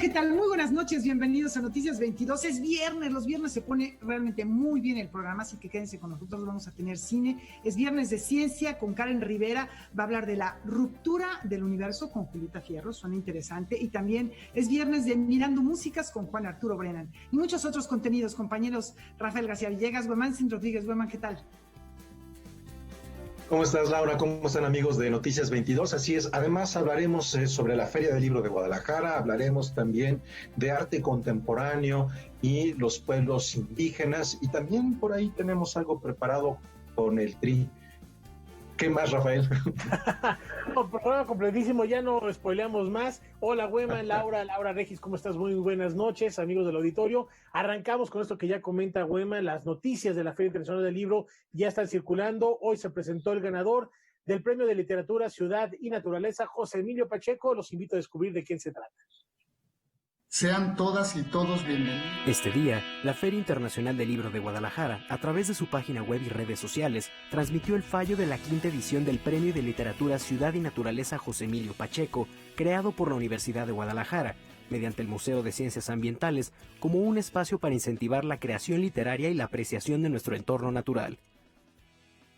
¿qué tal? Muy buenas noches, bienvenidos a Noticias 22. Es viernes, los viernes se pone realmente muy bien el programa, así que quédense con nosotros, vamos a tener cine. Es viernes de ciencia con Karen Rivera, va a hablar de la ruptura del universo con Julieta Fierro, suena interesante. Y también es viernes de Mirando Músicas con Juan Arturo Brennan. Y muchos otros contenidos, compañeros Rafael García Villegas, Guemán Sin Rodríguez. Guemán, ¿qué tal? ¿Cómo estás, Laura? ¿Cómo están, amigos de Noticias 22? Así es, además hablaremos sobre la Feria del Libro de Guadalajara, hablaremos también de arte contemporáneo y los pueblos indígenas, y también por ahí tenemos algo preparado con el Tri. ¿Qué más, Rafael? Programa completísimo, ya no spoileamos más. Hola, Güema, Laura Regis, ¿cómo estás? Muy buenas noches, amigos del auditorio. Arrancamos con esto que ya comenta Güema, las noticias de la Feria Internacional del Libro ya están circulando. Hoy se presentó el ganador del Premio de Literatura Ciudad y Naturaleza, José Emilio Pacheco. Los invito a descubrir de quién se trata. Sean todas y todos bienvenidos. Este día, la Feria Internacional del Libro de Guadalajara, a través de su página web y redes sociales, transmitió el fallo de la quinta edición del Premio de Literatura Ciudad y Naturaleza José Emilio Pacheco, creado por la Universidad de Guadalajara, mediante el Museo de Ciencias Ambientales, como un espacio para incentivar la creación literaria y la apreciación de nuestro entorno natural.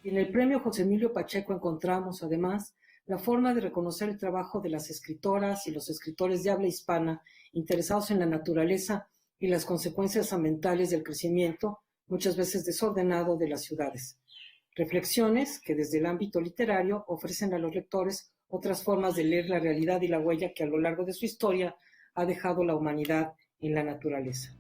En el Premio José Emilio Pacheco encontramos, además, la forma de reconocer el trabajo de las escritoras y los escritores de habla hispana interesados en la naturaleza y las consecuencias ambientales del crecimiento, muchas veces desordenado, de las ciudades. Reflexiones que desde el ámbito literario ofrecen a los lectores otras formas de leer la realidad y la huella que a lo largo de su historia ha dejado la humanidad en la naturaleza.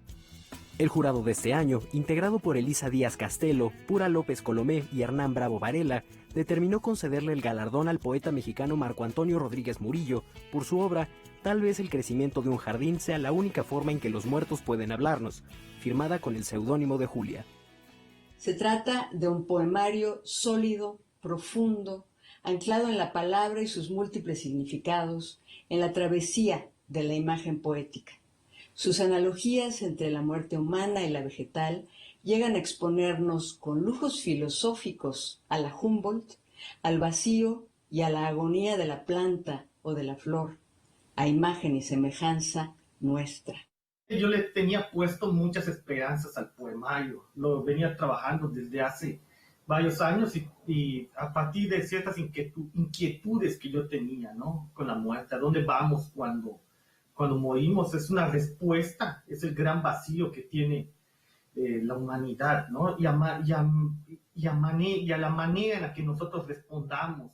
El jurado de este año, integrado por Elisa Díaz Castelo, Pura López Colomé y Hernán Bravo Varela, determinó concederle el galardón al poeta mexicano Marco Antonio Rodríguez Murillo por su obra Tal vez el crecimiento de un jardín sea la única forma en que los muertos pueden hablarnos, firmada con el seudónimo de Julia. Se trata de un poemario sólido, profundo, anclado en la palabra y sus múltiples significados, en la travesía de la imagen poética. Sus analogías entre la muerte humana y la vegetal llegan a exponernos con lujos filosóficos a la Humboldt, al vacío y a la agonía de la planta o de la flor, a imagen y semejanza nuestra. Yo le tenía puesto muchas esperanzas al poemario, lo venía trabajando desde hace varios años y a partir de ciertas inquietudes que yo tenía, ¿no? Con la muerte, ¿a dónde vamos cuando morimos? Es una respuesta, es el gran vacío que tiene la humanidad, ¿no? Y a la manera en la que nosotros respondamos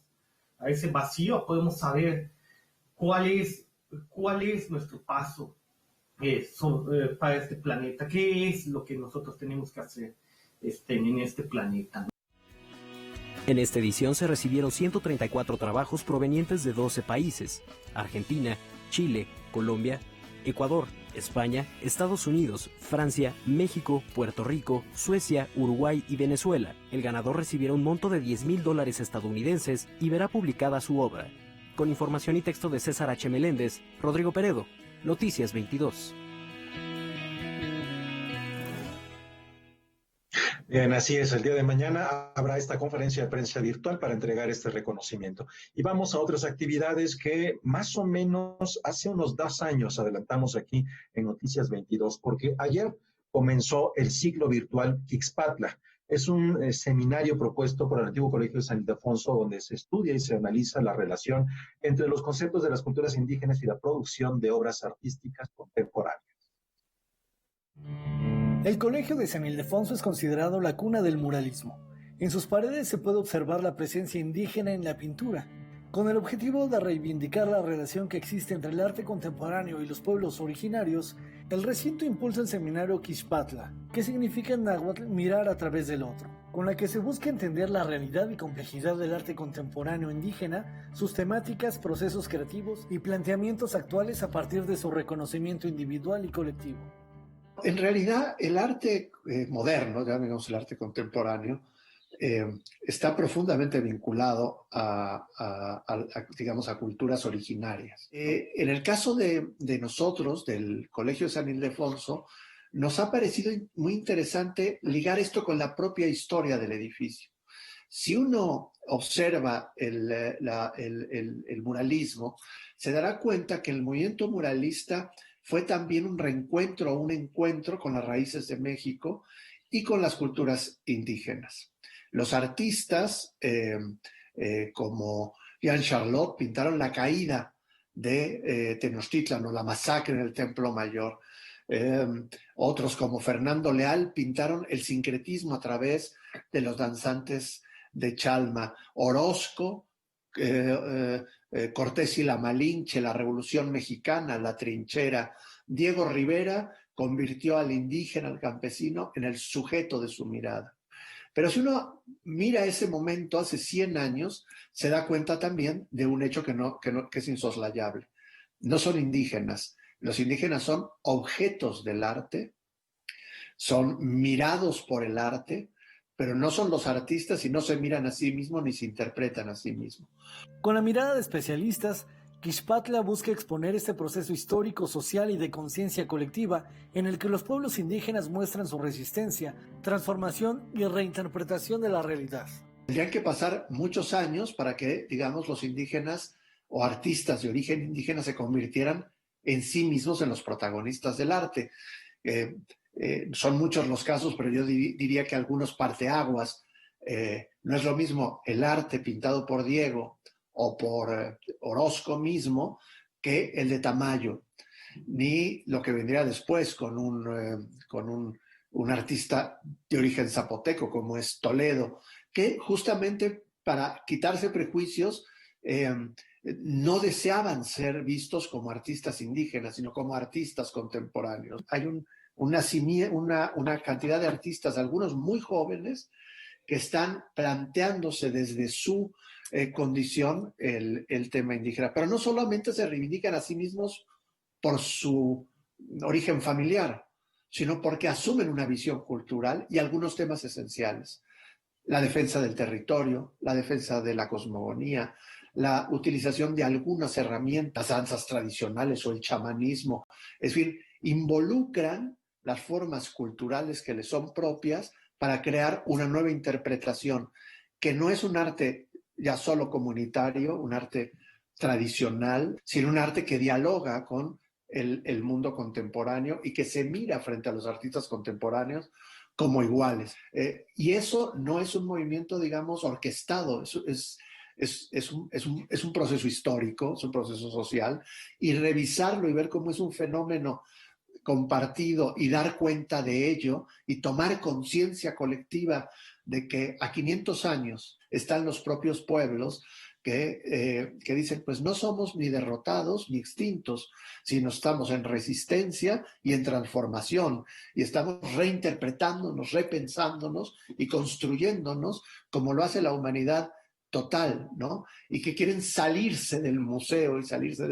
a ese vacío, podemos saber cuál es nuestro paso para este planeta, qué es lo que nosotros tenemos que hacer en este planeta. En esta edición se recibieron 134 trabajos provenientes de 12 países: Argentina, Chile, Colombia, Ecuador, España, Estados Unidos, Francia, México, Puerto Rico, Suecia, Uruguay y Venezuela. El ganador recibirá un monto de $10,000 estadounidenses y verá publicada su obra. Con información y texto de César H. Meléndez, Rodrigo Peredo, Noticias 22. Bien, así es. El día de mañana habrá esta conferencia de prensa virtual para entregar este reconocimiento. Y vamos a otras actividades que más o menos hace unos 2 años adelantamos aquí en Noticias 22, porque ayer comenzó el ciclo virtual Ixpatla. Es un seminario propuesto por el antiguo Colegio de San Ildefonso, donde se estudia y se analiza la relación entre los conceptos de las culturas indígenas y la producción de obras artísticas contemporáneas. El Colegio de San Ildefonso es considerado la cuna del muralismo. En sus paredes se puede observar la presencia indígena en la pintura, con el objetivo de reivindicar la relación que existe entre el arte contemporáneo y los pueblos originarios. El recinto impulsa el seminario Ixpatla, que significa en náhuatl mirar a través del otro, con la que se busca entender la realidad y complejidad del arte contemporáneo indígena, sus temáticas, procesos creativos y planteamientos actuales a partir de su reconocimiento individual y colectivo. En realidad, el arte moderno, digamos el arte contemporáneo, está profundamente vinculado digamos, a culturas originarias. En el caso de nosotros, del Colegio de San Ildefonso, nos ha parecido muy interesante ligar esto con la propia historia del edificio. Si uno observa el muralismo, se dará cuenta que el movimiento muralista fue también un reencuentro, un encuentro con las raíces de México y con las culturas indígenas. Los artistas como Jean Charlotte pintaron la caída de Tenochtitlan o la masacre en el Templo Mayor. Otros como Fernando Leal pintaron el sincretismo a través de los danzantes de Chalma. Orozco, Cortés y la Malinche, la Revolución Mexicana, la Trinchera. Diego Rivera convirtió al indígena, al campesino, en el sujeto de su mirada. Pero si uno mira ese momento hace 100 años, se da cuenta también de un hecho que es insoslayable. No son indígenas. Los indígenas son objetos del arte, son mirados por el arte, pero no son los artistas y no se miran a sí mismos ni se interpretan a sí mismos. Con la mirada de especialistas, Quixpatla busca exponer este proceso histórico, social y de conciencia colectiva en el que los pueblos indígenas muestran su resistencia, transformación y reinterpretación de la realidad. Tendrían que pasar muchos años para que, digamos, los indígenas o artistas de origen indígena se convirtieran en sí mismos en los protagonistas del arte. Son muchos los casos, pero yo diría que algunos parteaguas. No es lo mismo el arte pintado por Diego o por Orozco mismo que el de Tamayo, ni lo que vendría después con un artista de origen zapoteco como es Toledo, que justamente para quitarse prejuicios no deseaban ser vistos como artistas indígenas, sino como artistas contemporáneos. Hay una cantidad de artistas, algunos muy jóvenes, que están planteándose desde su condición el tema indígena. Pero no solamente se reivindican a sí mismos por su origen familiar, sino porque asumen una visión cultural y algunos temas esenciales. La defensa del territorio, la defensa de la cosmogonía, la utilización de algunas herramientas, danzas tradicionales o el chamanismo. Es decir, involucran las formas culturales que les son propias para crear una nueva interpretación, que no es un arte ya solo comunitario, un arte tradicional, sino un arte que dialoga con el mundo contemporáneo y que se mira frente a los artistas contemporáneos como iguales. Y eso no es un movimiento, digamos, orquestado, es un proceso histórico, es un proceso social, y revisarlo y ver cómo es un fenómeno compartido y dar cuenta de ello y tomar conciencia colectiva de que a 500 años están los propios pueblos que dicen, pues no somos ni derrotados ni extintos, sino estamos en resistencia y en transformación y estamos reinterpretándonos, repensándonos y construyéndonos como lo hace la humanidad total, ¿no? Y que quieren salirse del museo y salirse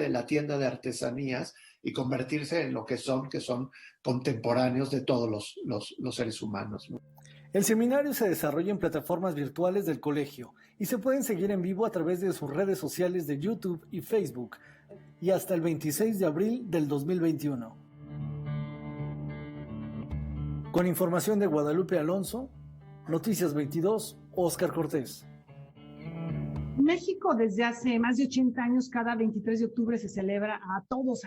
de la tienda de artesanías y convertirse en lo que son contemporáneos de todos los seres humanos, ¿no? El seminario se desarrolla en plataformas virtuales del colegio y se pueden seguir en vivo a través de sus redes sociales de YouTube y Facebook y hasta el 26 de abril del 2021. Con información de Guadalupe Alonso, Noticias 22, Óscar Cortés. México desde hace más de 80 años, cada 23 de octubre se celebra a todos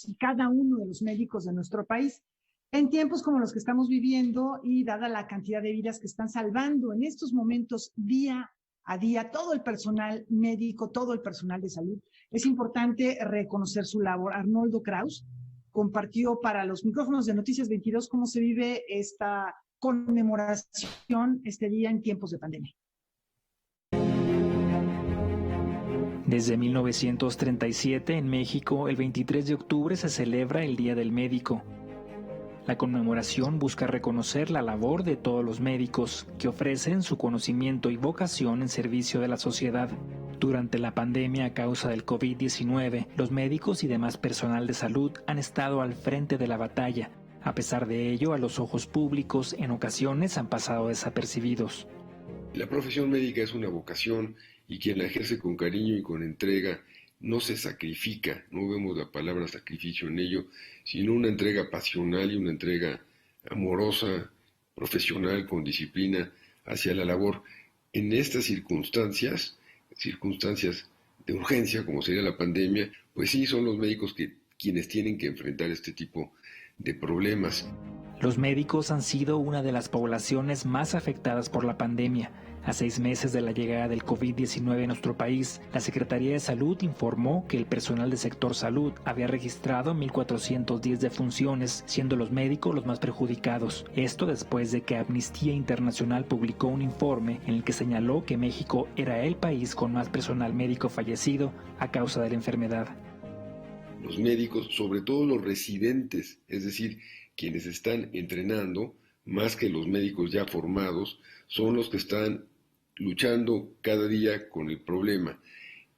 y cada uno de los médicos de nuestro país. En tiempos como los que estamos viviendo y dada la cantidad de vidas que están salvando en estos momentos día a día, todo el personal médico, todo el personal de salud, es importante reconocer su labor. Arnoldo Kraus compartió para los micrófonos de Noticias 22 cómo se vive esta conmemoración este día en tiempos de pandemia. Desde 1937 en México, el 23 de octubre se celebra el Día del Médico. La conmemoración busca reconocer la labor de todos los médicos que ofrecen su conocimiento y vocación en servicio de la sociedad. Durante la pandemia a causa del COVID-19, los médicos y demás personal de salud han estado al frente de la batalla. A pesar de ello, a los ojos públicos en ocasiones han pasado desapercibidos. La profesión médica es una vocación y quien la ejerce con cariño y con entrega no se sacrifica, no vemos la palabra sacrificio en ello, sino una entrega pasional y una entrega amorosa, profesional, con disciplina hacia la labor. En estas circunstancias de urgencia, como sería la pandemia, pues sí, son los médicos que quienes tienen que enfrentar este tipo de problemas. Los médicos han sido una de las poblaciones más afectadas por la pandemia. A 6 meses de la llegada del COVID-19 en nuestro país, la Secretaría de Salud informó que el personal del sector salud había registrado 1,410 defunciones, siendo los médicos los más perjudicados. Esto después de que Amnistía Internacional publicó un informe en el que señaló que México era el país con más personal médico fallecido a causa de la enfermedad. Los médicos, sobre todo los residentes, es decir, quienes están entrenando, más que los médicos ya formados, son los que están luchando cada día con el problema.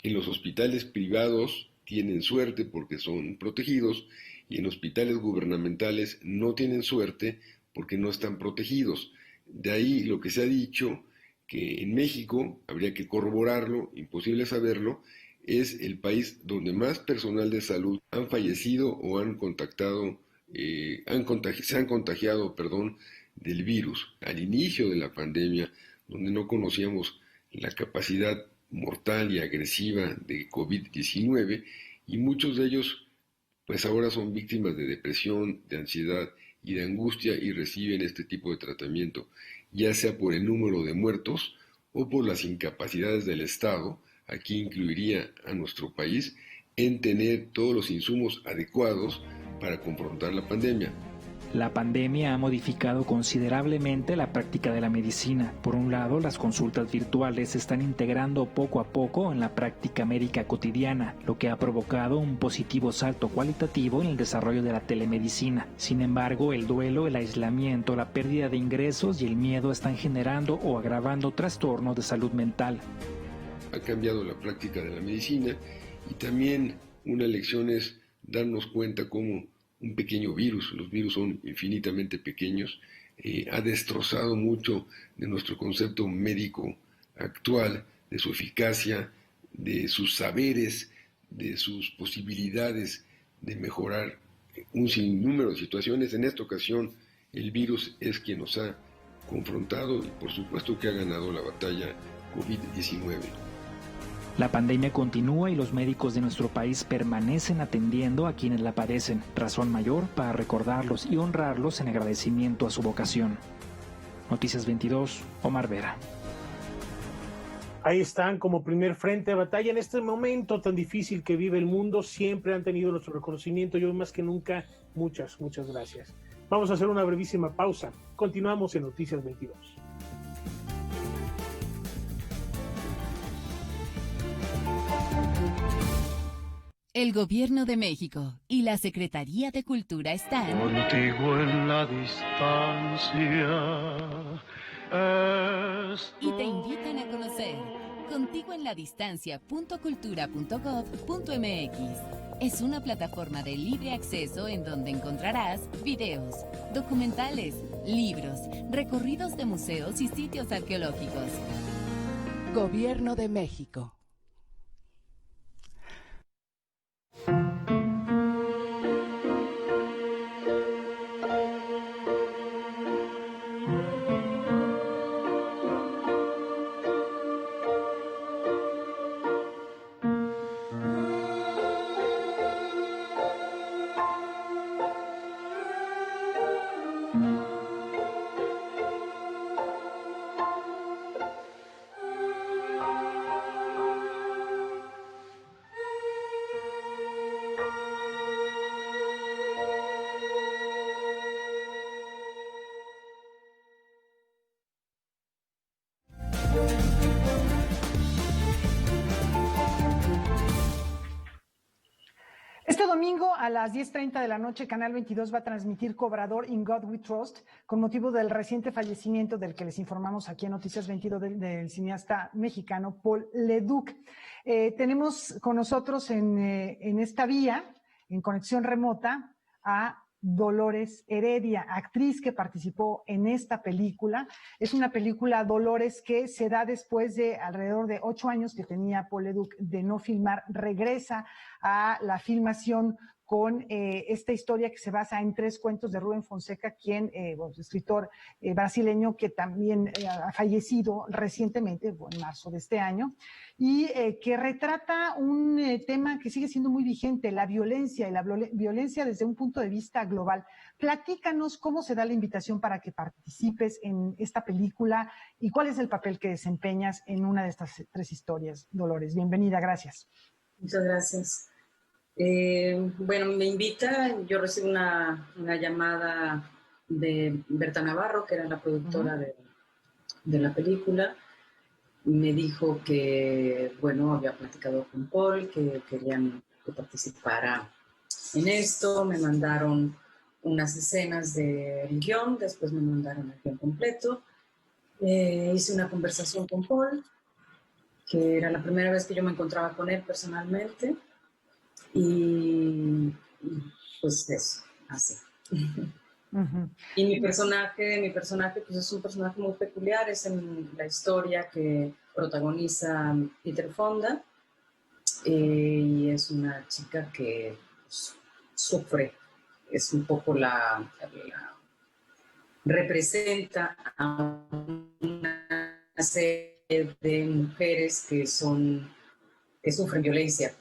En los hospitales privados tienen suerte porque son protegidos y en hospitales gubernamentales no tienen suerte porque no están protegidos. De ahí lo que se ha dicho, que en México, habría que corroborarlo, imposible saberlo, es el país donde más personal de salud han fallecido o han contactado, se han contagiado, del virus. Al inicio de la pandemia, donde no conocíamos la capacidad mortal y agresiva de COVID-19, y muchos de ellos pues ahora son víctimas de depresión, de ansiedad y de angustia y reciben este tipo de tratamiento, ya sea por el número de muertos o por las incapacidades del Estado. Aquí incluiría a nuestro país en tener todos los insumos adecuados para confrontar la pandemia. La pandemia ha modificado considerablemente la práctica de la medicina. Por un lado, las consultas virtuales se están integrando poco a poco en la práctica médica cotidiana, lo que ha provocado un positivo salto cualitativo en el desarrollo de la telemedicina. Sin embargo, el duelo, el aislamiento, la pérdida de ingresos y el miedo están generando o agravando trastornos de salud mental. Ha cambiado la práctica de la medicina y también una lección es darnos cuenta cómo un pequeño virus, los virus son infinitamente pequeños, ha destrozado mucho de nuestro concepto médico actual, de su eficacia, de sus saberes, de sus posibilidades de mejorar un sinnúmero de situaciones. En esta ocasión, el virus es quien nos ha confrontado y por supuesto que ha ganado la batalla COVID-19. La pandemia continúa y los médicos de nuestro país permanecen atendiendo a quienes la padecen, razón mayor para recordarlos y honrarlos en agradecimiento a su vocación. Noticias 22, Omar Vera. Ahí están como primer frente de batalla en este momento tan difícil que vive el mundo. Siempre han tenido nuestro reconocimiento y hoy más que nunca, muchas gracias. Vamos a hacer una brevísima pausa. Continuamos en Noticias 22. El Gobierno de México y la Secretaría de Cultura están contigo en la distancia. Y te invitan a conocer contigoenladistancia.cultura.gov.mx. Es una plataforma de libre acceso en donde encontrarás videos, documentales, libros, recorridos de museos y sitios arqueológicos. Gobierno de México. Este domingo a las 10:30 de la noche, Canal 22 va a transmitir Cobrador In God We Trust, con motivo del reciente fallecimiento del que les informamos aquí en Noticias 22 del cineasta mexicano Paul Leduc. Tenemos con nosotros en esta vía, en conexión remota, a Dolores Heredia, actriz que participó en esta película. Es una película, Dolores, que se da después de alrededor de 8 años que tenía Paul Leduc de no filmar. Regresa a la filmación con esta historia que se basa en 3 cuentos de Rubén Fonseca, quien, escritor brasileño que también ha fallecido recientemente, en marzo de este año, y que retrata un tema que sigue siendo muy vigente, la violencia, y la violencia desde un punto de vista global. Platícanos cómo se da la invitación para que participes en esta película y cuál es el papel que desempeñas en una de estas 3 historias. Dolores, bienvenida, gracias. Muchas gracias. Bueno, me invita, yo recibo una llamada de Berta Navarro, que era la productora de la película. Me dijo que, bueno, había platicado con Paul, que querían que participara en esto. Me mandaron unas escenas del guión, después me mandaron el guión completo. Hice una conversación con Paul, que era la primera vez que yo me encontraba con él personalmente. Y pues eso, así. Y mi personaje pues es un personaje muy peculiar, es en la historia que protagoniza Peter Fonda, y es una chica que pues, sufre, es un poco representa a una serie de mujeres que sufren violencia,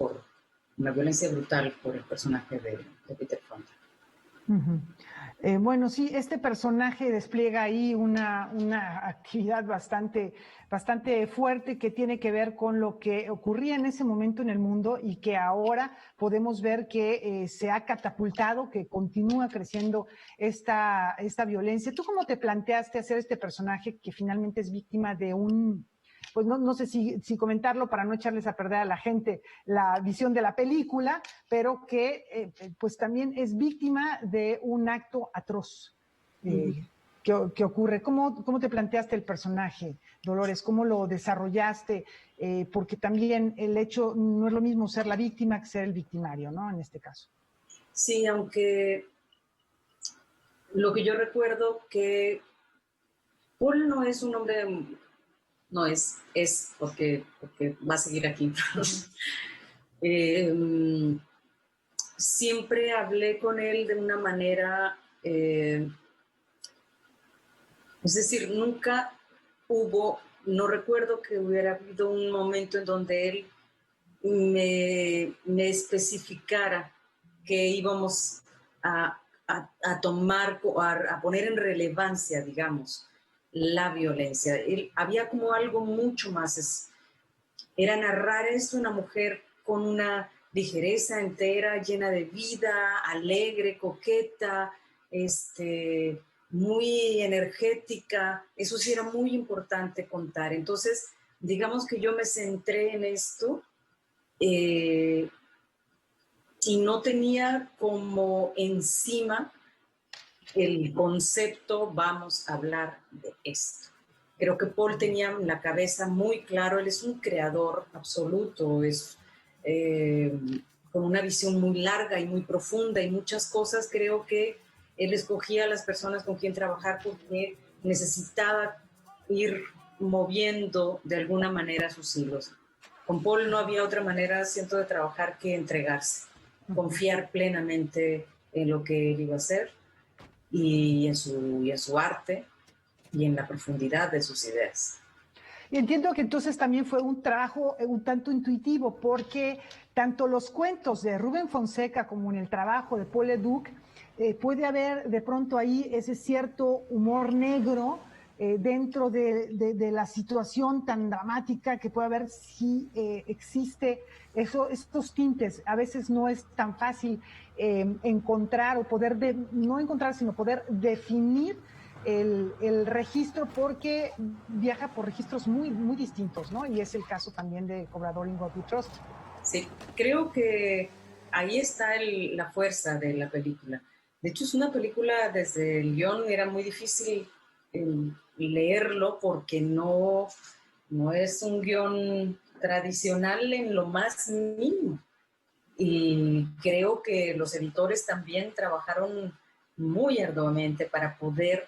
una violencia brutal por el personaje de Peter Fonda. Bueno, sí, este personaje despliega ahí una actividad bastante fuerte que tiene que ver con lo que ocurría en ese momento en el mundo y que ahora podemos ver que se ha catapultado, que continúa creciendo esta violencia. ¿Tú cómo te planteaste hacer este personaje que finalmente es víctima de pues no sé si comentarlo para no echarles a perder a la gente la visión de la película, pero que pues también es víctima de un acto atroz que ocurre? ¿Cómo te planteaste el personaje, Dolores? ¿Cómo lo desarrollaste? Porque también el hecho no es lo mismo ser la víctima que ser el victimario, ¿no? En este caso. Sí, aunque lo que yo recuerdo que Paul no es un hombre... No es porque va a seguir aquí. Siempre hablé con él de una manera, es decir, nunca no recuerdo que hubiera habido un momento en donde él me especificara que íbamos a tomar, a poner en relevancia, digamos, la violencia. Había como algo mucho más, era narrar esto, una mujer con una ligereza entera, llena de vida, alegre, coqueta, muy energética. Eso sí era muy importante contar. Entonces, digamos que yo me centré en esto y no tenía como encima el concepto, vamos a hablar de esto. Creo que Paul tenía en la cabeza muy claro, él es un creador absoluto, es con una visión muy larga y muy profunda y muchas cosas. Creo que él escogía a las personas con quien trabajar porque necesitaba ir moviendo de alguna manera sus hilos. Con Paul no había otra manera, siento, de trabajar que entregarse, confiar plenamente en lo que él iba a hacer y en su arte y en la profundidad de sus ideas. Y entiendo que entonces también fue un trabajo un tanto intuitivo, porque tanto los cuentos de Rubén Fonseca como en el trabajo de Paul Leduc, puede haber de pronto ahí ese cierto humor negro dentro de la situación tan dramática que puede haber si existe estos tintes. A veces no es tan fácil encontrar o poder, no encontrar, sino poder definir el registro, porque viaja por registros muy, muy distintos, ¿no? Y es el caso también de Cobrador in God We Trust. Sí, creo que ahí está la fuerza de la película. De hecho, es una película, desde el guión era muy difícil leerlo porque no es un guión tradicional en lo más mínimo. Y creo que los editores también trabajaron muy arduamente para poder,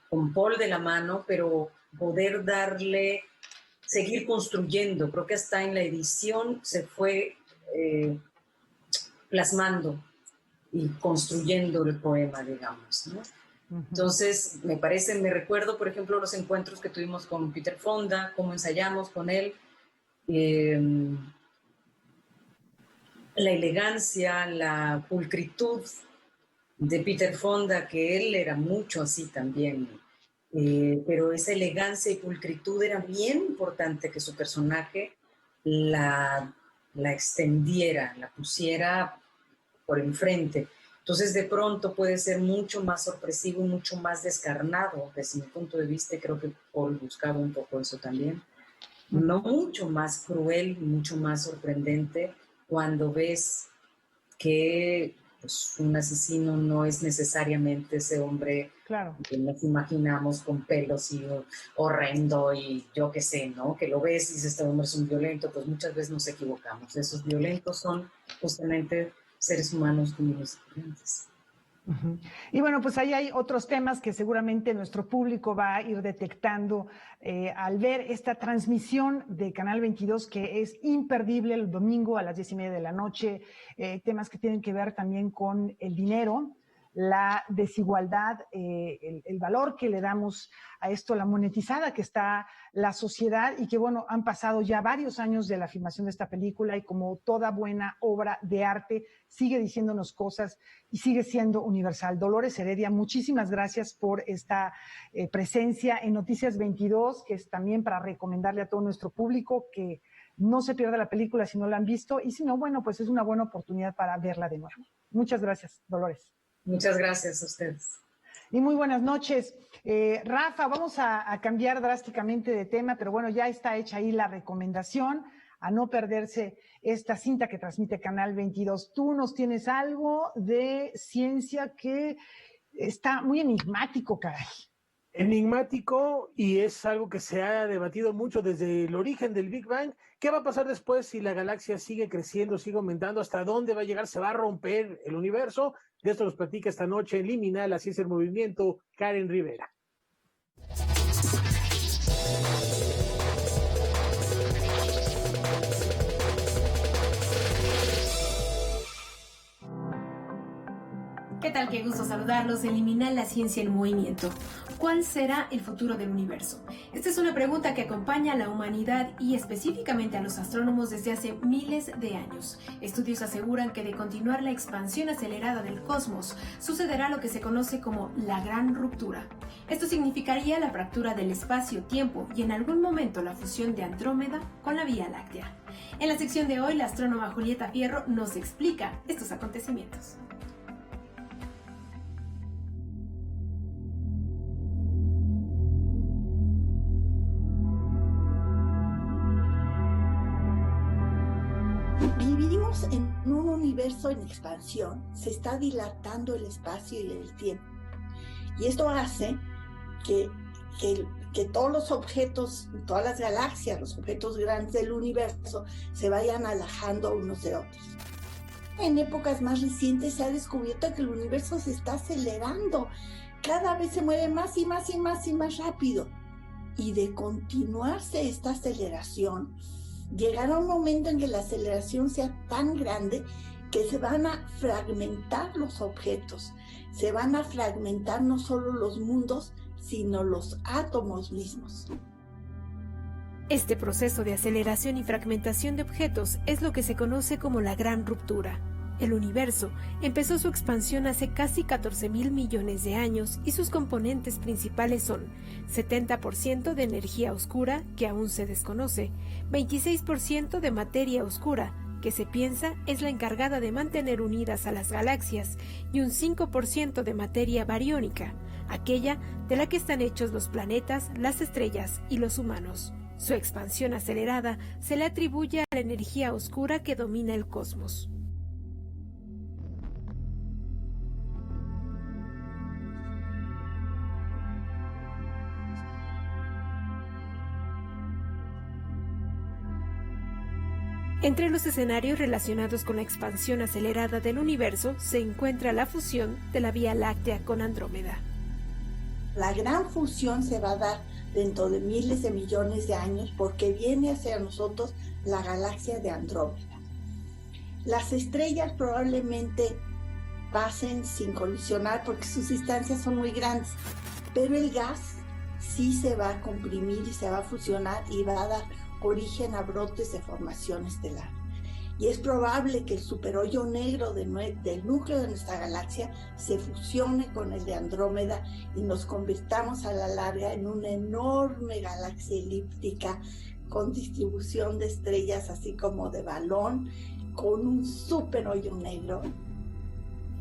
con Paul de la mano, pero poder seguir construyendo. Creo que hasta en la edición se fue plasmando y construyendo el poema, digamos, ¿no? Entonces, me recuerdo, por ejemplo, los encuentros que tuvimos con Peter Fonda, cómo ensayamos con él, la elegancia, la pulcritud de Peter Fonda, que él era mucho así también, pero esa elegancia y pulcritud era bien importante que su personaje la extendiera, la pusiera por enfrente. Entonces, de pronto puede ser mucho más sorpresivo y mucho más descarnado, desde mi punto de vista, y creo que Paul buscaba un poco eso también. No mucho más cruel, mucho más sorprendente cuando ves que pues, un asesino no es necesariamente ese hombre que nos imaginamos con pelos y horrendo y yo qué sé, ¿no? Que lo ves y dices, este hombre es un violento, pues muchas veces nos equivocamos. Esos violentos son justamente seres humanos comunes y corrientes. Y bueno, pues ahí hay otros temas que seguramente nuestro público va a ir detectando al ver esta transmisión de Canal 22, que es imperdible el domingo a las 10:30 de la noche, temas que tienen que ver también con el dinero, la desigualdad, el valor que le damos a esto, la monetizada que está la sociedad y que, bueno, han pasado ya varios años de la filmación de esta película y como toda buena obra de arte sigue diciéndonos cosas y sigue siendo universal. Dolores Heredia, muchísimas gracias por esta presencia en Noticias 22, que es también para recomendarle a todo nuestro público que no se pierda la película si no la han visto y si no, bueno, pues es una buena oportunidad para verla de nuevo. Muchas gracias, Dolores. Muchas gracias a ustedes. Y muy buenas noches. Rafa, vamos a cambiar drásticamente de tema, pero bueno, ya está hecha ahí la recomendación a no perderse esta cinta que transmite Canal 22. Tú nos tienes algo de ciencia que está muy enigmático, caray. Enigmático, y es algo que se ha debatido mucho desde el origen del Big Bang. ¿Qué va a pasar después si la galaxia sigue creciendo, sigue aumentando? ¿Hasta dónde va a llegar? ¿Se va a romper el universo? De esto nos platica esta noche en Liminal, la ciencia del movimiento, Karen Rivera. ¿Qué tal? Qué gusto saludarlos. Eliminar la ciencia en movimiento. ¿Cuál será el futuro del universo? Esta es una pregunta que acompaña a la humanidad y específicamente a los astrónomos desde hace miles de años. Estudios aseguran que de continuar la expansión acelerada del cosmos, sucederá lo que se conoce como la gran ruptura. Esto significaría la fractura del espacio-tiempo y en algún momento la fusión de Andrómeda con la Vía Láctea. En la sección de hoy, la astrónoma Julieta Fierro nos explica estos acontecimientos. Vivimos en un universo en expansión, se está dilatando el espacio y el tiempo. Y esto hace que todos los objetos, todas las galaxias, los objetos grandes del universo, se vayan alejando unos de otros. En épocas más recientes se ha descubierto que el universo se está acelerando. Cada vez se mueve más y más y más y más rápido. Y de continuarse esta aceleración, llegará un momento en que la aceleración sea tan grande que se van a fragmentar los objetos, se van a fragmentar no solo los mundos, sino los átomos mismos. Este proceso de aceleración y fragmentación de objetos es lo que se conoce como la gran ruptura. El universo empezó su expansión hace casi 14.000 millones de años y sus componentes principales son 70% de energía oscura, que aún se desconoce, 26% de materia oscura, que se piensa es la encargada de mantener unidas a las galaxias, y un 5% de materia bariónica, aquella de la que están hechos los planetas, las estrellas y los humanos. Su expansión acelerada se le atribuye a la energía oscura que domina el cosmos. Entre los escenarios relacionados con la expansión acelerada del universo se encuentra la fusión de la Vía Láctea con Andrómeda. La gran fusión se va a dar dentro de miles de millones de años porque viene hacia nosotros la galaxia de Andrómeda. Las estrellas probablemente pasen sin colisionar porque sus distancias son muy grandes, pero el gas sí se va a comprimir y se va a fusionar y va a dar origen a brotes de formación estelar. Y es probable que el superhoyo negro del núcleo de nuestra galaxia se fusione con el de Andrómeda y nos convirtamos a la larga en una enorme galaxia elíptica con distribución de estrellas así como de balón, con un superhoyo negro.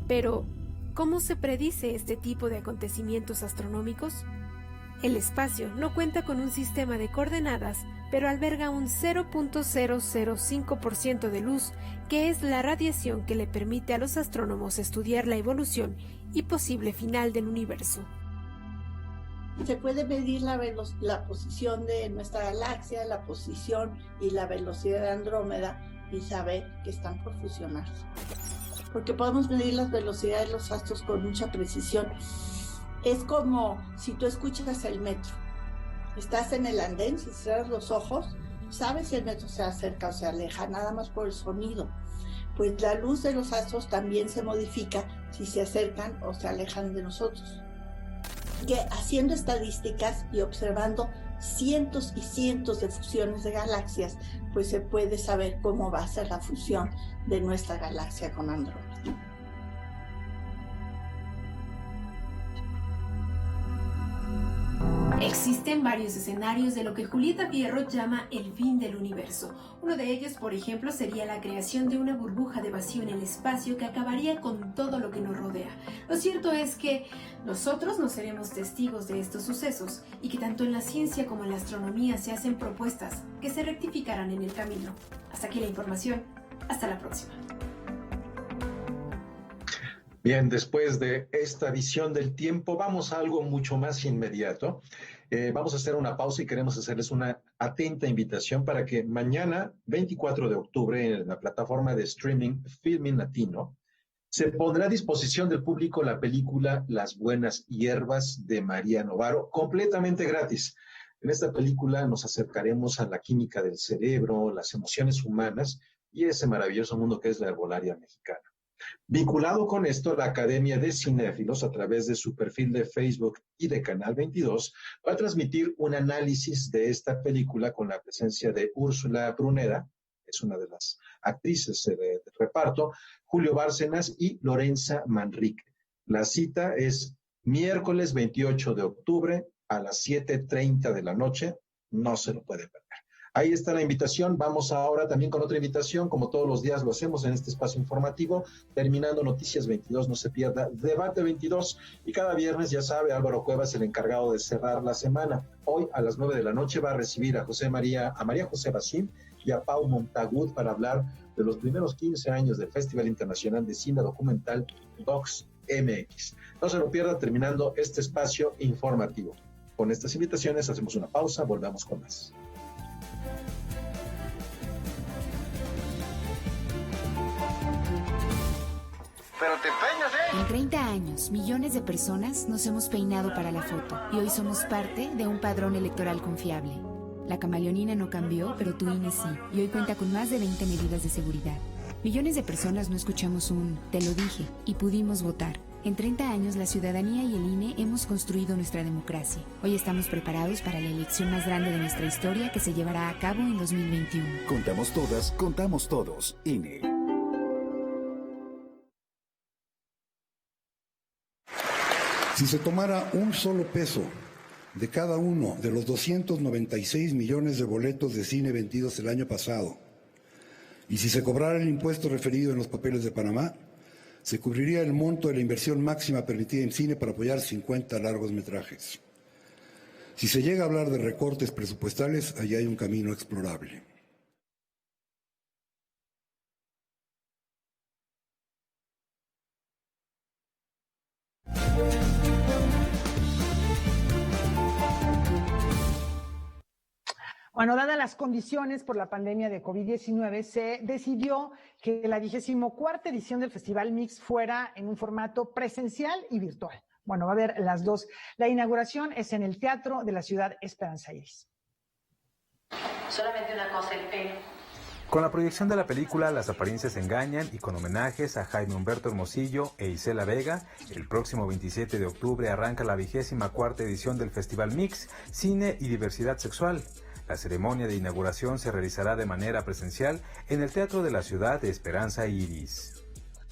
Pero, ¿cómo se predice este tipo de acontecimientos astronómicos? El espacio no cuenta con un sistema de coordenadas, pero alberga un 0.005% de luz, que es la radiación que le permite a los astrónomos estudiar la evolución y posible final del universo. Se puede medir la posición de nuestra galaxia, la posición y la velocidad de Andrómeda y saber que están por fusionarse. Porque podemos medir las velocidades de los astros con mucha precisión. Es como si tú escuchas el metro. Estás en el andén, si cierras los ojos, sabes si el metro se acerca o se aleja, nada más por el sonido. Pues la luz de los astros también se modifica si se acercan o se alejan de nosotros. Que haciendo estadísticas y observando cientos y cientos de fusiones de galaxias, pues se puede saber cómo va a ser la fusión de nuestra galaxia con Andrómeda. Existen varios escenarios de lo que Julieta Fierro llama el fin del universo. Uno de ellos, por ejemplo, sería la creación de una burbuja de vacío en el espacio que acabaría con todo lo que nos rodea. Lo cierto es que nosotros no seremos testigos de estos sucesos y que tanto en la ciencia como en la astronomía se hacen propuestas que se rectificarán en el camino. Hasta aquí la información. Hasta la próxima. Bien, después de esta visión del tiempo, vamos a algo mucho más inmediato. Vamos a hacer una pausa y queremos hacerles una atenta invitación para que mañana, 24 de octubre, en la plataforma de streaming Filmin Latino, se pondrá a disposición del público la película Las Buenas Hierbas de María Novaro, completamente gratis. En esta película nos acercaremos a la química del cerebro, las emociones humanas y ese maravilloso mundo que es la herbolaria mexicana. Vinculado con esto, la Academia de Cinéfilos, a través de su perfil de Facebook y de Canal 22, va a transmitir un análisis de esta película con la presencia de Úrsula Pruneda, es una de las actrices de reparto, Julio Bárcenas y Lorenza Manrique. La cita es miércoles 28 de octubre a las 7:30 de la noche, no se lo puede perder. Ahí está la invitación. Vamos ahora también con otra invitación, como todos los días lo hacemos en este espacio informativo, terminando Noticias 22, no se pierda Debate 22, y cada viernes, ya sabe, Álvaro Cuevas, el encargado de cerrar la semana. Hoy a las 9 de la noche va a recibir a María José Bacín y a Pau Montagud para hablar de los primeros 15 años del Festival Internacional de Cine Documental Docs MX. No se lo pierda terminando este espacio informativo. Con estas invitaciones hacemos una pausa, volvamos con más. Pero te peinas, ¿eh? En 30 años, millones de personas nos hemos peinado para la foto y hoy somos parte de un padrón electoral confiable. La camaleonina no cambió, pero tu INE sí, y hoy cuenta con más de 20 medidas de seguridad. Millones de personas no escuchamos un "te lo dije" y pudimos votar. En 30 años, la ciudadanía y el INE hemos construido nuestra democracia. Hoy estamos preparados para la elección más grande de nuestra historia que se llevará a cabo en 2021. Contamos todas, contamos todos. INE. Si se tomara un solo peso de cada uno de los 296 millones de boletos de cine vendidos el año pasado, y si se cobrara el impuesto referido en los papeles de Panamá, se cubriría el monto de la inversión máxima permitida en cine para apoyar 50 largometrajes. Si se llega a hablar de recortes presupuestales, allí hay un camino explorable. Bueno, dadas las condiciones por la pandemia de COVID-19, se decidió que la 24ª edición del Festival Mix fuera en un formato presencial y virtual. Bueno, va a haber las dos. La inauguración es en el Teatro de la Ciudad Esperanza Iris. Solamente una cosa, el pelo. Con la proyección de la película Las apariencias engañan y con homenajes a Jaime Humberto Hermosillo e Isela Vega, el próximo 27 de octubre arranca la 24ª edición del Festival Mix, Cine y Diversidad Sexual. La ceremonia de inauguración se realizará de manera presencial en el Teatro de la Ciudad de Esperanza Iris.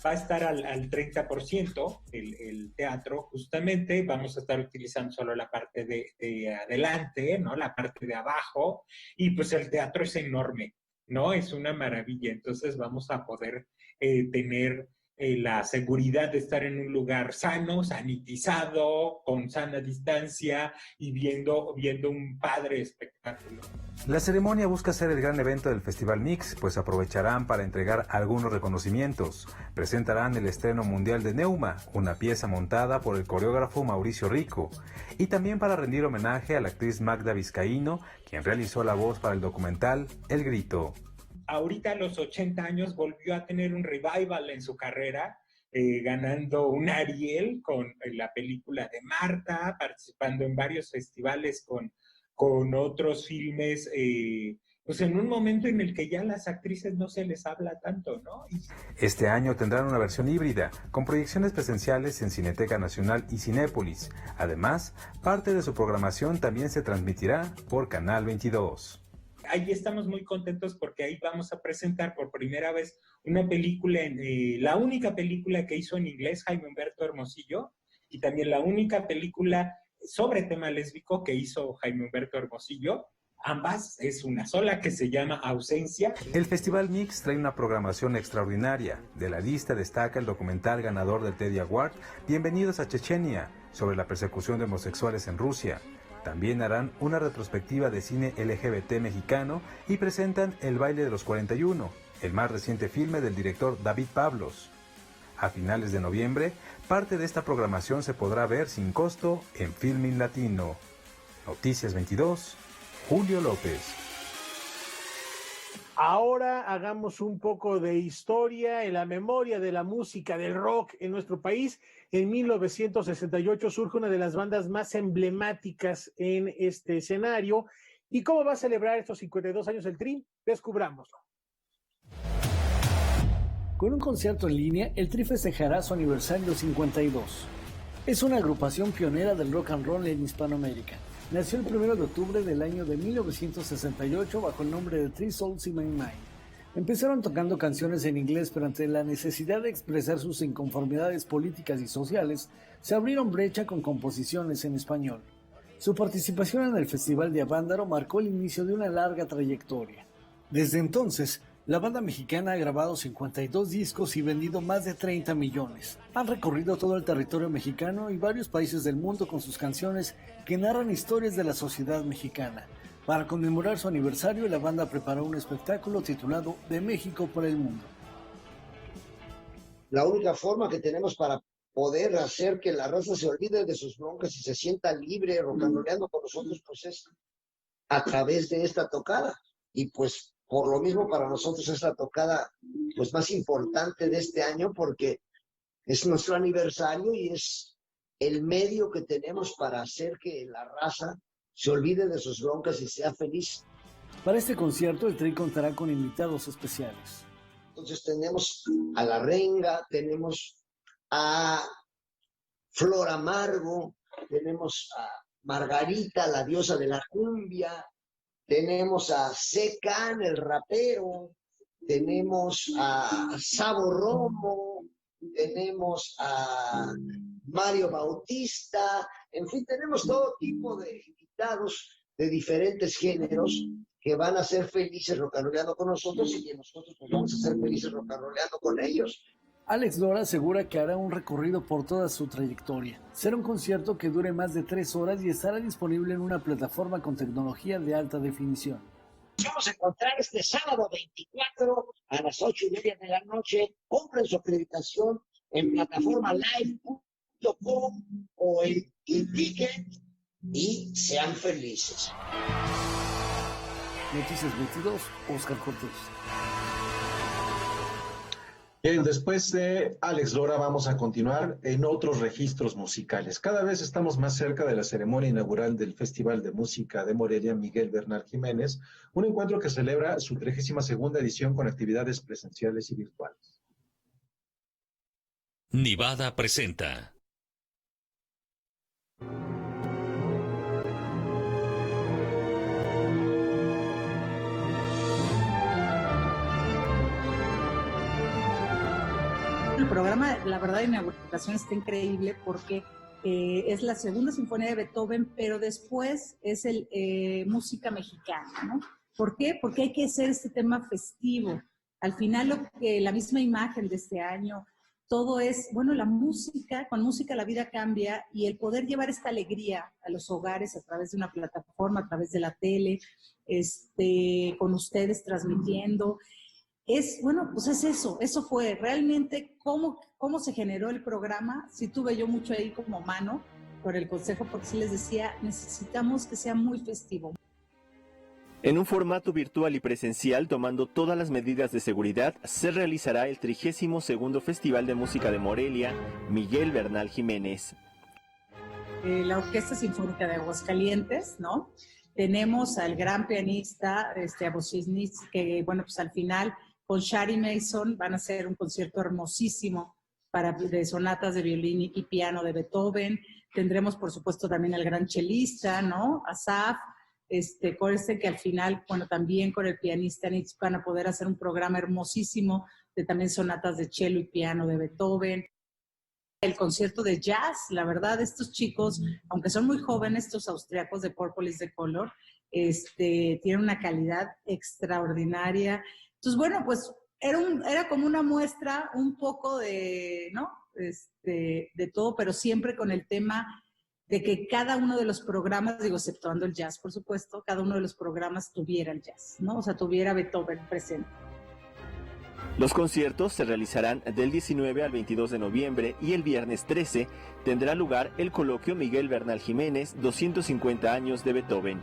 Va a estar al 30% el teatro, justamente. Vamos a estar utilizando solo la parte de adelante, ¿no? La parte de abajo, y pues el teatro es enorme, ¿no? Es una maravilla. Entonces vamos a poder tener la seguridad de estar en un lugar sano, sanitizado, con sana distancia y viendo un padre espectáculo. La ceremonia busca ser el gran evento del Festival Mix, pues aprovecharán para entregar algunos reconocimientos. Presentarán el estreno mundial de Neuma, una pieza montada por el coreógrafo Mauricio Rico, y también para rendir homenaje a la actriz Magda Vizcaíno, quien realizó la voz para el documental El Grito. Ahorita a los 80 años volvió a tener un revival en su carrera, ganando un Ariel con la película de Marta, participando en varios festivales con otros filmes, pues en un momento en el que ya a las actrices no se les habla tanto, ¿no? Este año tendrán una versión híbrida, con proyecciones presenciales en Cineteca Nacional y Cinépolis. Además, parte de su programación también se transmitirá por Canal 22. Ahí estamos muy contentos porque ahí vamos a presentar por primera vez una película, la única película que hizo en inglés Jaime Humberto Hermosillo, y también la única película sobre tema lésbico que hizo Jaime Humberto Hermosillo. Ambas es una sola, que se llama Ausencia. El Festival Mix trae una programación extraordinaria. De la lista destaca el documental ganador del Teddy Award, Bienvenidos a Chechenia, sobre la persecución de homosexuales en Rusia. También harán una retrospectiva de cine LGBT mexicano y presentan El baile de los 41, el más reciente filme del director David Pablos. A finales de noviembre, parte de esta programación se podrá ver sin costo en Filmin Latino. Noticias 22, Julio López. Ahora hagamos un poco de historia en la memoria de la música del rock en nuestro país. En 1968 surge una de las bandas más emblemáticas en este escenario. ¿Y cómo va a celebrar estos 52 años el Tri? Descubrámoslo. Con un concierto en línea, el Tri festejará su aniversario 52. Es una agrupación pionera del rock and roll en Hispanoamérica. Nació el 1 de octubre del año de 1968 bajo el nombre de Three Souls in My Mind. Empezaron tocando canciones en inglés, pero ante la necesidad de expresar sus inconformidades políticas y sociales, se abrieron brecha con composiciones en español. Su participación en el Festival de Avándaro marcó el inicio de una larga trayectoria. Desde entonces, la banda mexicana ha grabado 52 discos y vendido más de 30 millones. Han recorrido todo el territorio mexicano y varios países del mundo con sus canciones que narran historias de la sociedad mexicana. Para conmemorar su aniversario, la banda preparó un espectáculo titulado De México por el Mundo. La única forma que tenemos para poder hacer que la raza se olvide de sus broncas y se sienta libre, rocanroleando con nosotros, pues es a través de esta tocada. Y pues por lo mismo para nosotros es la tocada pues más importante de este año, porque es nuestro aniversario y es el medio que tenemos para hacer que la raza se olvide de sus broncas y sea feliz. Para este concierto, el Tri contará con invitados especiales. Entonces tenemos a La Renga, tenemos a Flor Amargo, tenemos a Margarita, la diosa de la cumbia, tenemos a Secan, el rapero, tenemos a Sabo Romo, tenemos a Mario Bautista, en fin, tenemos todo tipo de invitados de diferentes géneros que van a ser felices rocanroleando con nosotros y que nosotros pues vamos a ser felices rocanroleando con ellos. Alex Lora asegura que hará un recorrido por toda su trayectoria. Será un concierto que dure más de 3 horas y estará disponible en una plataforma con tecnología de alta definición. Nos vamos a encontrar este sábado 24 a las 8:30 de la noche. Compren su acreditación en plataforma live.com o en Ticket y sean felices. Noticias 22, Oscar Cortés. Bien, después de Alex Lora vamos a continuar en otros registros musicales. Cada vez estamos más cerca de la ceremonia inaugural del Festival de Música de Morelia Miguel Bernal Jiménez, un encuentro que celebra su 32ª edición con actividades presenciales y virtuales. Nivada presenta. El programa, la verdad, de inauguración está increíble porque es la segunda sinfonía de Beethoven, pero después es música mexicana, ¿no? ¿Por qué? Porque hay que hacer este tema festivo. Al final, la misma imagen de este año, todo es, bueno, la música, con música la vida cambia, y el poder llevar esta alegría a los hogares a través de una plataforma, a través de la tele, con ustedes transmitiendo. Bueno, pues es eso fue realmente cómo se generó el programa. Sí tuve yo mucho ahí como mano por el consejo, porque sí les decía, necesitamos que sea muy festivo. En un formato virtual y presencial, tomando todas las medidas de seguridad, se realizará el 32º Festival de Música de Morelia, Miguel Bernal Jiménez. La Orquesta Sinfónica de Aguascalientes, ¿no? Tenemos al gran pianista, a Bosisnitz, que, bueno, pues al final con Shari Mason van a hacer un concierto hermosísimo de sonatas de violín y piano de Beethoven. Tendremos, por supuesto, también al gran chelista, ¿no? Asaf, Korsten, que al final, bueno, también con el pianista Nitz van a poder hacer un programa hermosísimo de también sonatas de cello y piano de Beethoven. El concierto de jazz, la verdad, estos chicos, aunque son muy jóvenes, estos austriacos de Purple is the Color, tienen una calidad extraordinaria. Entonces, bueno, pues era como una muestra un poco de, ¿no? De todo, pero siempre con el tema de que cada uno de los programas, digo, exceptuando el jazz, por supuesto, cada uno de los programas tuviera el jazz, ¿no? O sea, tuviera Beethoven presente. Los conciertos se realizarán del 19 al 22 de noviembre y el viernes 13 tendrá lugar el coloquio Miguel Bernal Jiménez, 250 años de Beethoven.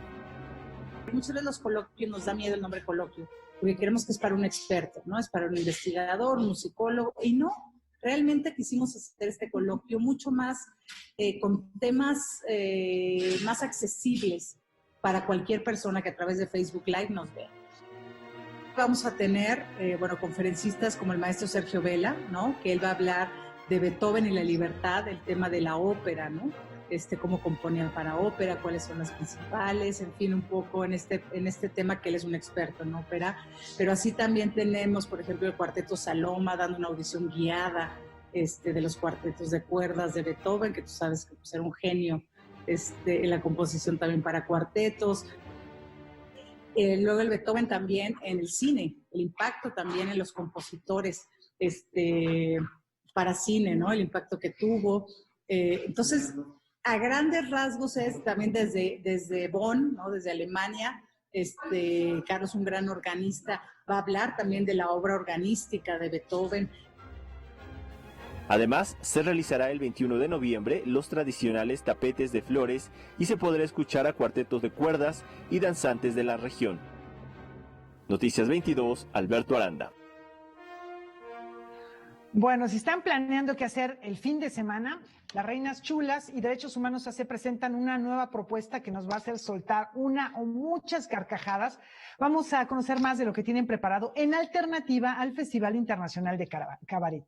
Muchas veces los coloquios nos da miedo el nombre coloquio, porque creemos que es para un experto, ¿no? Es para un investigador, un musicólogo, y no. Realmente quisimos hacer este coloquio mucho más con temas más accesibles para cualquier persona que a través de Facebook Live nos vea. Vamos a tener, conferencistas como el maestro Sergio Vela, ¿no? Que él va a hablar de Beethoven y la libertad, el tema de la ópera, ¿no? Cómo componían para ópera, cuáles son las principales, en fin, un poco en este tema, que él es un experto en ópera. Pero así también tenemos, por ejemplo, el Cuarteto Saloma dando una audición guiada de los cuartetos de cuerdas de Beethoven, que tú sabes que pues, era un genio en la composición también para cuartetos. Luego el Beethoven también en el cine, el impacto también en los compositores para cine, ¿no? El impacto que tuvo. Entonces, a grandes rasgos es también desde Bonn, ¿no? Desde Alemania. Carlos, un gran organista, va a hablar también de la obra organística de Beethoven. Además, se realizará el 21 de noviembre los tradicionales tapetes de flores y se podrá escuchar a cuartetos de cuerdas y danzantes de la región. Noticias 22, Alberto Aranda. Bueno, si están planeando qué hacer el fin de semana, las Reinas Chulas y Derechos Humanos AC presentan una nueva propuesta que nos va a hacer soltar una o muchas carcajadas. Vamos a conocer más de lo que tienen preparado en alternativa al Festival Internacional de Cabaret.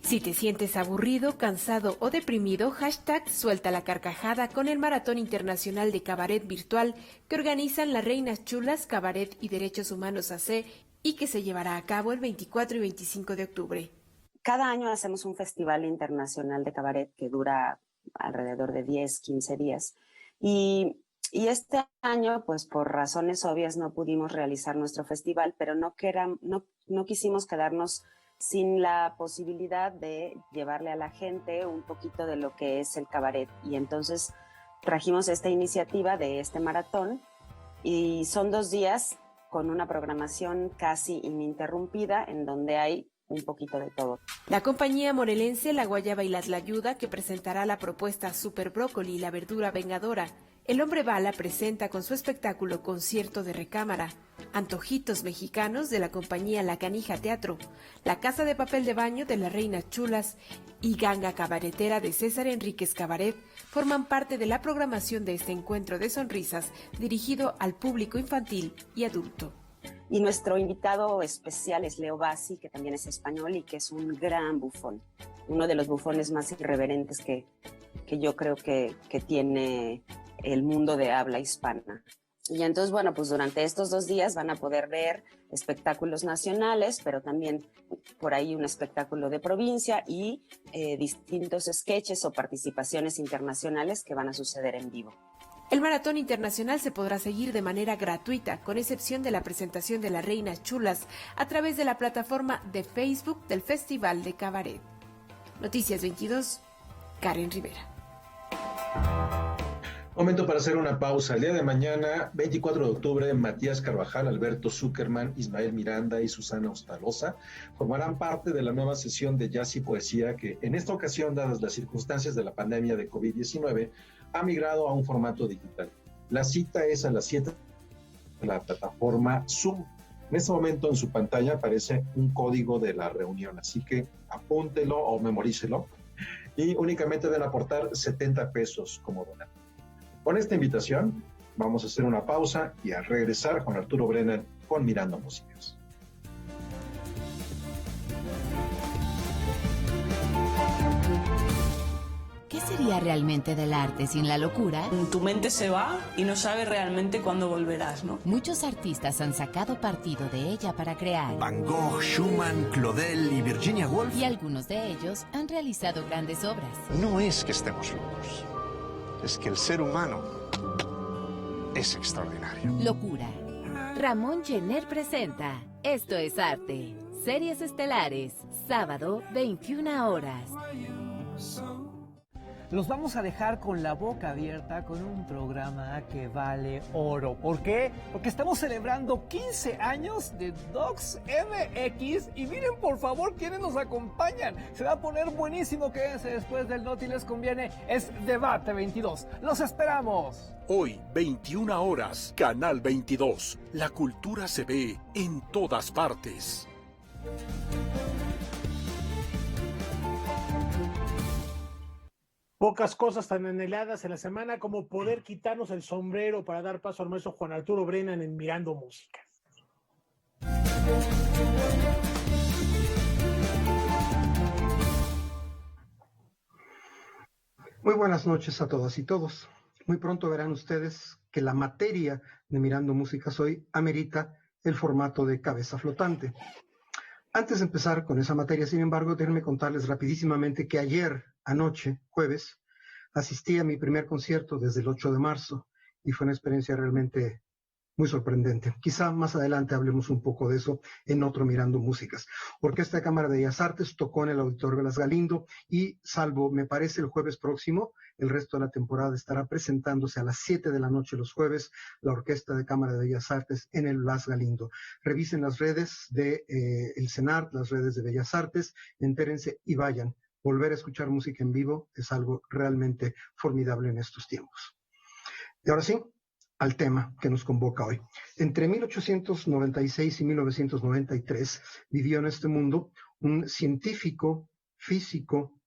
Si te sientes aburrido, cansado o deprimido, #suelta la carcajada con el Maratón Internacional de Cabaret Virtual que organizan las Reinas Chulas, Cabaret y Derechos Humanos AC y que se llevará a cabo el 24 y 25 de octubre. Cada año hacemos un festival internacional de cabaret que dura alrededor de 10, 15 días. Y este año, pues por razones obvias, no pudimos realizar nuestro festival, pero no quisimos quedarnos sin la posibilidad de llevarle a la gente un poquito de lo que es el cabaret. Y entonces trajimos esta iniciativa de este maratón y son 2 días con una programación casi ininterrumpida en donde hay un poquito de todo. La compañía morelense La Guayaba y la Tlayuda, que presentará la propuesta Super Brócoli y la verdura vengadora, El Hombre Bala presenta con su espectáculo Concierto de Recámara, Antojitos Mexicanos de la compañía La Canija Teatro, La Casa de Papel de Baño de las Reinas Chulas y Ganga Cabaretera de César Enríquez Cabaret forman parte de la programación de este encuentro de sonrisas dirigido al público infantil y adulto. Y nuestro invitado especial es Leo Bassi, que también es español y que es un gran bufón, uno de los bufones más irreverentes que yo creo que tiene el mundo de habla hispana. Y entonces, bueno, pues durante estos 2 días van a poder ver espectáculos nacionales, pero también por ahí un espectáculo de provincia y distintos sketches o participaciones internacionales que van a suceder en vivo. El Maratón Internacional se podrá seguir de manera gratuita, con excepción de la presentación de las Reinas Chulas, a través de la plataforma de Facebook del Festival de Cabaret. Noticias 22, Karen Rivera. Momento para hacer una pausa. El día de mañana, 24 de octubre, Matías Carvajal, Alberto Zuckerman, Ismael Miranda y Susana Ostaloza formarán parte de la nueva sesión de jazz y poesía que, en esta ocasión, dadas las circunstancias de la pandemia de COVID-19, ha migrado a un formato digital. La cita es a las 7 de la plataforma Zoom. En este momento en su pantalla aparece un código de la reunión, así que apúntelo o memorícelo y únicamente deben aportar 70 pesos como donante. Con esta invitación vamos a hacer una pausa y a regresar con Arturo Brennan con Mirando Músicas. ¿Qué sería realmente del arte sin la locura? Tu mente se va y no sabes realmente cuándo volverás, ¿no? Muchos artistas han sacado partido de ella para crear. Van Gogh, Schumann, Claudel y Virginia Woolf. Y algunos de ellos han realizado grandes obras. No es que estemos locos, es que el ser humano es extraordinario. Locura. Ramón Jenner presenta Esto es Arte. Series estelares. Sábado, 21 horas. Los vamos a dejar con la boca abierta con un programa que vale oro. ¿Por qué? Porque estamos celebrando 15 años de Docs MX y miren por favor quiénes nos acompañan. Se va a poner buenísimo, quédense después del Noti Les Conviene. Es Debate 22. ¡Los esperamos! Hoy, 21 horas, Canal 22. La cultura se ve en todas partes. Pocas cosas tan anheladas en la semana como poder quitarnos el sombrero para dar paso al maestro Juan Arturo Brennan en Mirando Música. Muy buenas noches a todas y todos. Muy pronto verán ustedes que la materia de Mirando Músicas hoy amerita el formato de cabeza flotante. Antes de empezar con esa materia, sin embargo, déjenme contarles rapidísimamente que ayer, anoche, jueves, asistí a mi primer concierto desde el 8 de marzo y fue una experiencia realmente muy sorprendente. Quizá más adelante hablemos un poco de eso en otro Mirando Músicas. Orquesta de Cámara de Bellas Artes tocó en el Auditorio Blas Galindo y, salvo, me parece, el jueves próximo, el resto de la temporada estará presentándose a las 7 de la noche los jueves la Orquesta de Cámara de Bellas Artes en el Blas Galindo. Revisen las redes de el CENART, las redes de Bellas Artes, entérense y vayan. Volver a escuchar música en vivo es algo realmente formidable en estos tiempos. Y ahora sí, al tema que nos convoca hoy. Entre 1896 y 1993 vivió en este mundo un científico, físico,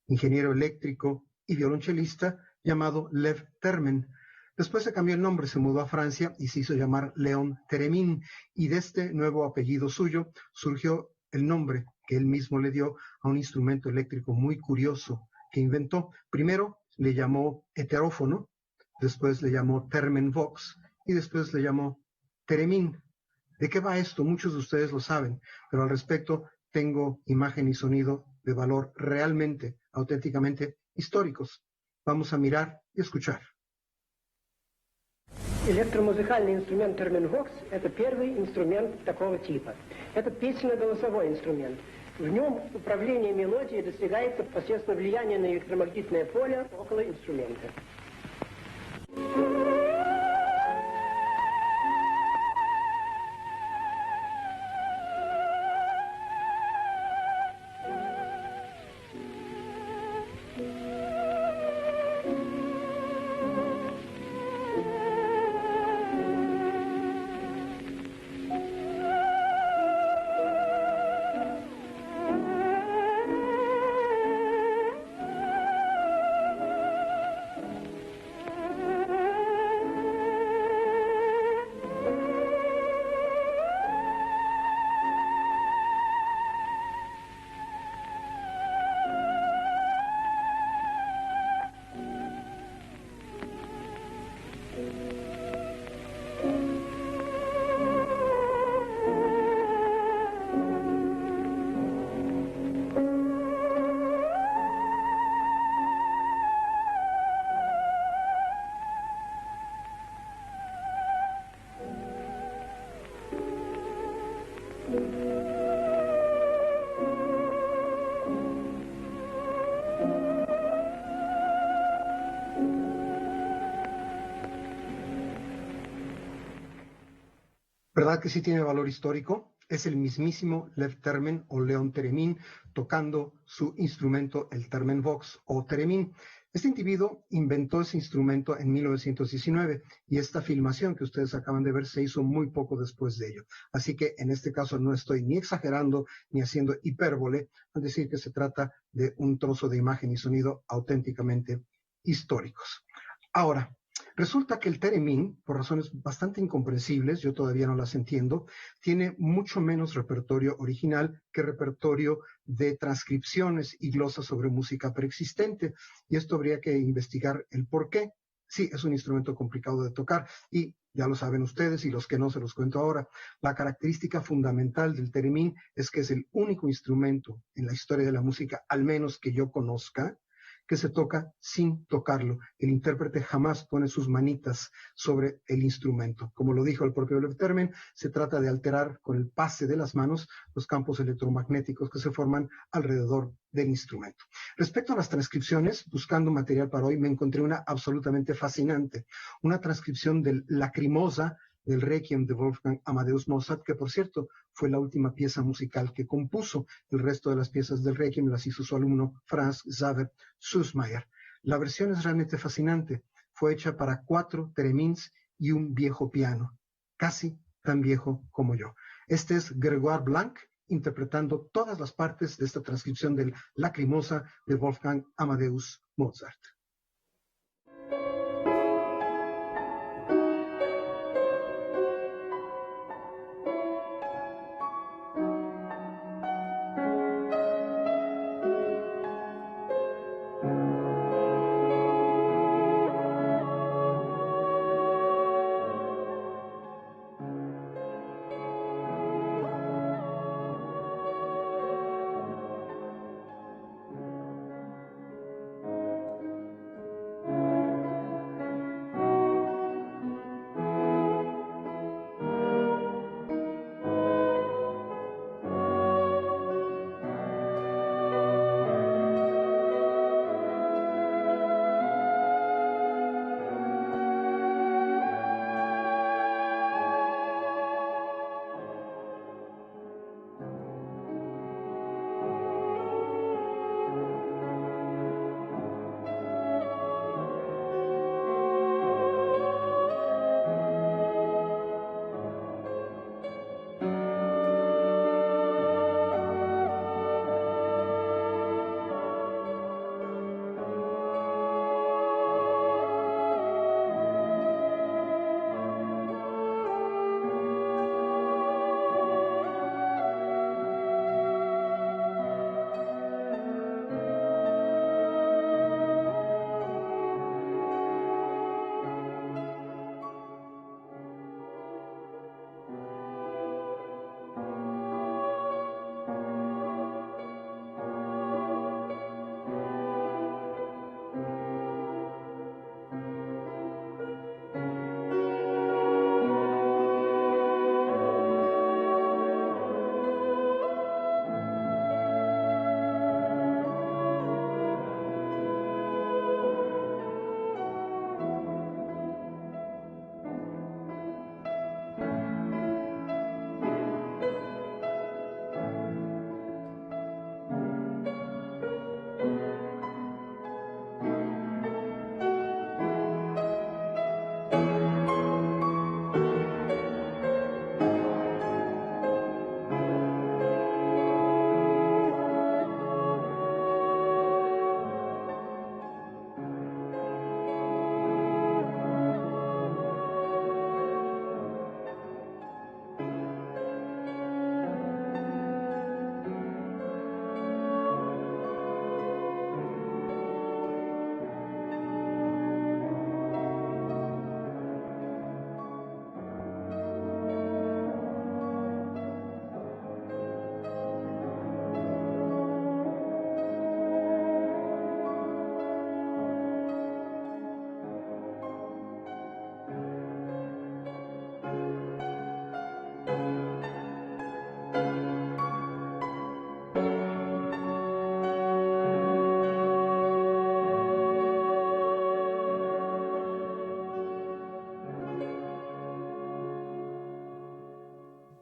ingeniero eléctrico y violonchelista llamado Lev Termen. Después se cambió el nombre, se mudó a Francia y se hizo llamar Léon Theremin, y de este nuevo apellido suyo surgió el nombre que él mismo le dio a un instrumento eléctrico muy curioso que inventó. Primero le llamó heterófono, después le llamó Termenvox y después le llamó Theremin. ¿De qué va esto? Muchos de ustedes lo saben, pero al respecto tengo imagen y sonido de valor realmente, auténticamente históricos. Vamos a mirar y escuchar. Электромузыкальный инструмент Терменвокс – это первый инструмент такого типа. Это песенно-голосовой инструмент. В нем управление мелодией достигается посредством влияния на электромагнитное поле около инструмента. ¿Verdad que sí tiene valor histórico? Es el mismísimo Lev Termen o León Theremin tocando su instrumento, el Termen Vox o Theremin. Este individuo inventó ese instrumento en 1919 y esta filmación que ustedes acaban de ver se hizo muy poco después de ello. Así que en este caso no estoy ni exagerando ni haciendo hipérbole al decir que se trata de un trozo de imagen y sonido auténticamente históricos. Ahora, resulta que el Theremin, por razones bastante incomprensibles, yo todavía no las entiendo, tiene mucho menos repertorio original que repertorio de transcripciones y glosas sobre música preexistente. Y esto habría que investigar el por qué. Sí, es un instrumento complicado de tocar y ya lo saben ustedes y los que no se los cuento ahora. La característica fundamental del Theremin es que es el único instrumento en la historia de la música, al menos que yo conozca, que se toca sin tocarlo. El intérprete jamás pone sus manitas sobre el instrumento. Como lo dijo el propio Lev Termen, se trata de alterar con el pase de las manos los campos electromagnéticos que se forman alrededor del instrumento. Respecto a las transcripciones, buscando material para hoy, me encontré una absolutamente fascinante, una transcripción del Lacrimosa del Requiem de Wolfgang Amadeus Mozart, que por cierto fue la última pieza musical que compuso. El resto de las piezas del Requiem las hizo su alumno Franz Xaver Süssmayr. La versión es realmente fascinante. Fue hecha para 4 theremins y un viejo piano, casi tan viejo como yo. Este es Grégoire Blanc interpretando todas las partes de esta transcripción del Lacrimosa de Wolfgang Amadeus Mozart.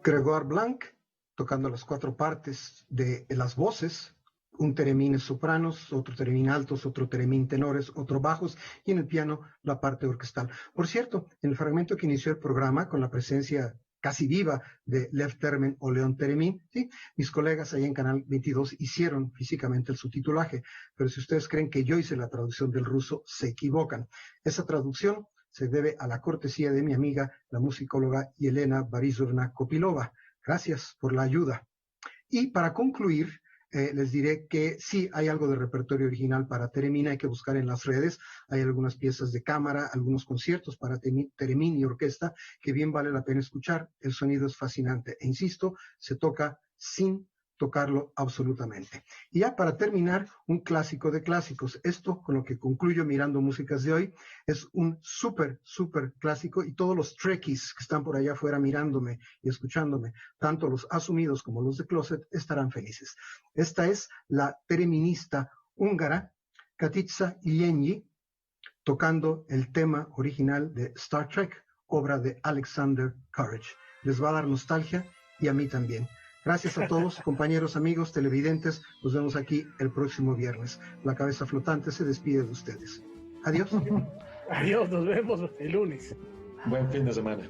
Grégoire Blanc, tocando las 4 partes de las voces, un teremín sopranos, otro teremín altos, otro teremín tenores, otro bajos, y en el piano la parte orquestal. Por cierto, en el fragmento que inició el programa, con la presencia casi viva de Lev Termen o León Teremín, ¿sí? Mis colegas ahí en Canal 22 hicieron físicamente el subtitulaje, pero si ustedes creen que yo hice la traducción del ruso, se equivocan. Esa traducción se debe a la cortesía de mi amiga, la musicóloga Yelena Borisovna Kopilova. Gracias por la ayuda. Y para concluir, les diré que sí hay algo de repertorio original para Teremín, hay que buscar en las redes, hay algunas piezas de cámara, algunos conciertos para Teremín y orquesta que bien vale la pena escuchar, el sonido es fascinante e insisto, se toca sin tocarlo absolutamente. Y ya para terminar, un clásico de clásicos. Esto, con lo que concluyo Mirando Músicas de hoy, es un súper clásico y todos los trekkies que están por allá afuera mirándome y escuchándome, tanto los asumidos como los de closet, estarán felices. Esta es la tereminista húngara Katica Ilyenyi tocando el tema original de Star Trek, obra de Alexander Courage. Les va a dar nostalgia y a mí también. Gracias a todos, compañeros, amigos, televidentes. Nos vemos aquí el próximo viernes. La Cabeza Flotante se despide de ustedes. Adiós. Adiós, nos vemos el lunes. Buen fin de semana.